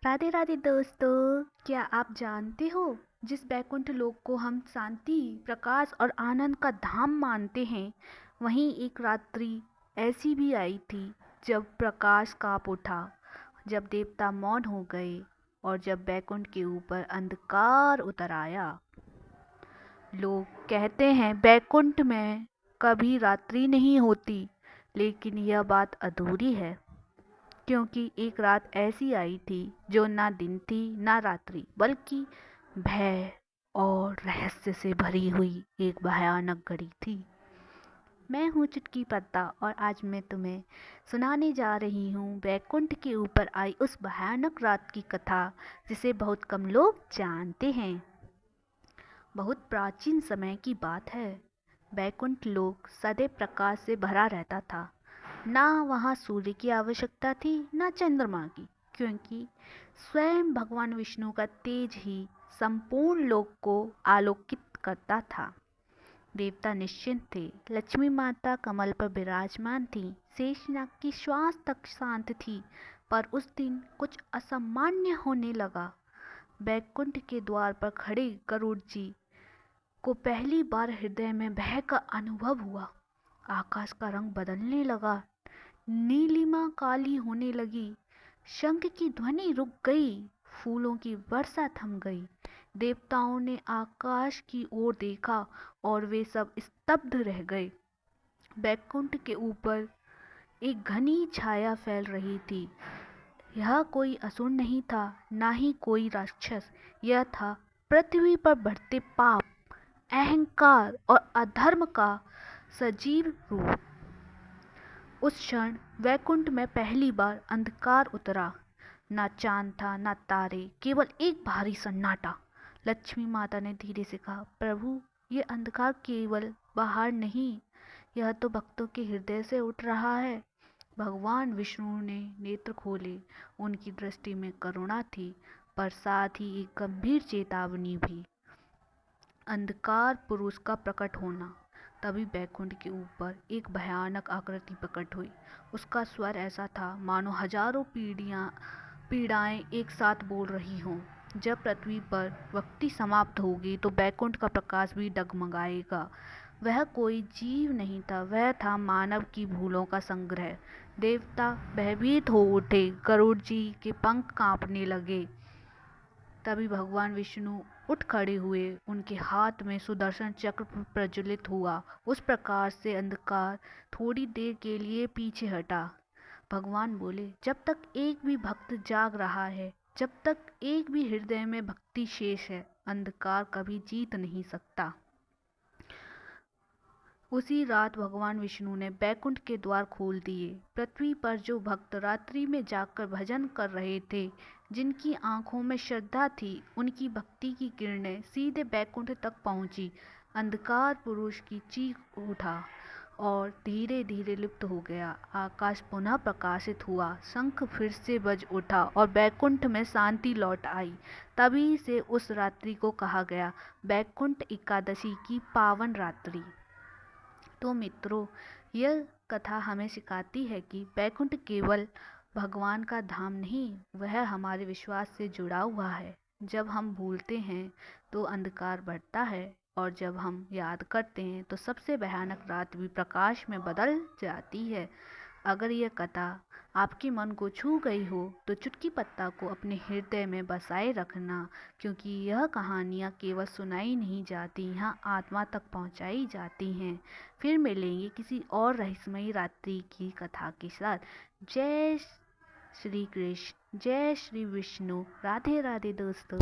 राधे राधे दोस्तों, क्या आप जानते हो जिस बैकुंठ लोक को हम शांति, प्रकाश और आनंद का धाम मानते हैं, वहीं एक रात्रि ऐसी भी आई थी जब प्रकाश कांप उठा, जब देवता मौन हो गए और जब बैकुंठ के ऊपर अंधकार उतर आया। लोग कहते हैं बैकुंठ में कभी रात्रि नहीं होती, लेकिन यह बात अधूरी है, क्योंकि एक रात ऐसी आई थी जो ना दिन थी ना रात्रि, बल्कि भय और रहस्य से भरी हुई एक भयानक घड़ी थी। मैं हूँ चुटकी पत्ता और आज मैं तुम्हें सुनाने जा रही हूँ बैकुंठ के ऊपर आई उस भयानक रात की कथा, जिसे बहुत कम लोग जानते हैं। बहुत प्राचीन समय की बात है। बैकुंठ लोक सदैव प्रकाश से भरा रहता था। ना वहाँ सूर्य की आवश्यकता थी, ना चंद्रमा की, क्योंकि स्वयं भगवान विष्णु का तेज ही संपूर्ण लोक को आलोकित करता था। देवता निश्चिंत थे, लक्ष्मी माता कमल पर विराजमान थी, शेषनाग की श्वास तक शांत थी। पर उस दिन कुछ असामान्य होने लगा। बैकुंठ के द्वार पर खड़े गरुड़ जी को पहली बार हृदय में भय का अनुभव हुआ। आकाश का रंग बदलने लगा, नीलिमा काली होने लगी, शंख की ध्वनि रुक गई, फूलों की वर्षा थम गई। देवताओं ने आकाश की ओर देखा और वे सब स्तब्ध रह गए। बैकुंठ के ऊपर एक घनी छाया फैल रही थी। यह कोई असुर नहीं था, ना ही कोई राक्षस। यह था पृथ्वी पर बढ़ते पाप, अहंकार और अधर्म का सजीव रूप। उस क्षण वैकुंठ में पहली बार अंधकार उतरा। ना चांद था, ना तारे, केवल एक भारी सन्नाटा। लक्ष्मी माता ने धीरे से कहा, प्रभु, ये अंधकार केवल बाहर नहीं, यह तो भक्तों के हृदय से उठ रहा है। भगवान विष्णु ने नेत्र खोले। उनकी दृष्टि में करुणा थी, पर साथ ही एक गंभीर चेतावनी भी। अंधकार पुरुष का प्रकट होना। तभी बैकुंठ के ऊपर एक भयानक आकृति प्रकट हुई। उसका स्वर ऐसा था मानो हजारों पीड़ाएं एक साथ बोल रही हों। जब पृथ्वी पर भक्ति समाप्त होगी तो बैकुंठ का प्रकाश भी डगमगाएगा। वह कोई जीव नहीं था, वह था मानव की भूलों का संग्रह। देवता भयभीत हो उठे, गरुड़ जी के पंख कांपने लगे। तभी भगवान विष्णु उठ खड़े हुए, उनके हाथ में सुदर्शन चक्र प्रज्वलित हुआ। उस प्रकाश से अंधकार थोड़ी देर के लिए पीछे हटा। भगवान बोले, जब तक एक भी भक्त जाग रहा है, जब तक एक भी हृदय में भक्ति शेष है, अंधकार कभी जीत नहीं सकता। उसी रात भगवान विष्णु ने बैकुंठ के द्वार खोल दिए। पृथ्वी पर जो भक्त रात्रि में जागकर भजन कर रहे थे, जिनकी आंखों में श्रद्धा थी, उनकी भक्ति की किरणें सीधे बैकुंठ तक पहुंची। अंधकार पुरुष की चीख उठा और धीरे धीरे लुप्त हो गया। आकाश पुनः प्रकाशित हुआ, शंख फिर से बज उठा और बैकुंठ में शांति लौट आई। तभी से उस रात्रि को कहा गया बैकुंठ एकादशी की पावन रात्रि। तो मित्रों, यह कथा हमें सिखाती है कि बैकुंठ केवल भगवान का धाम नहीं, वह हमारे विश्वास से जुड़ा हुआ है। जब हम भूलते हैं तो अंधकार बढ़ता है, और जब हम याद करते हैं तो सबसे भयानक रात भी प्रकाश में बदल जाती है। अगर यह कथा आपके मन को छू गई हो तो चुटकी पत्ता को अपने हृदय में बसाए रखना, क्योंकि यह कहानियाँ केवल सुनाई नहीं जाती, यहाँ आत्मा तक पहुँचाई जाती हैं। फिर मिलेंगे किसी और रहस्यमयी रात्रि की कथा के साथ। जय श्री कृष्ण, जय श्री विष्णु, राधे राधे दोस्तों।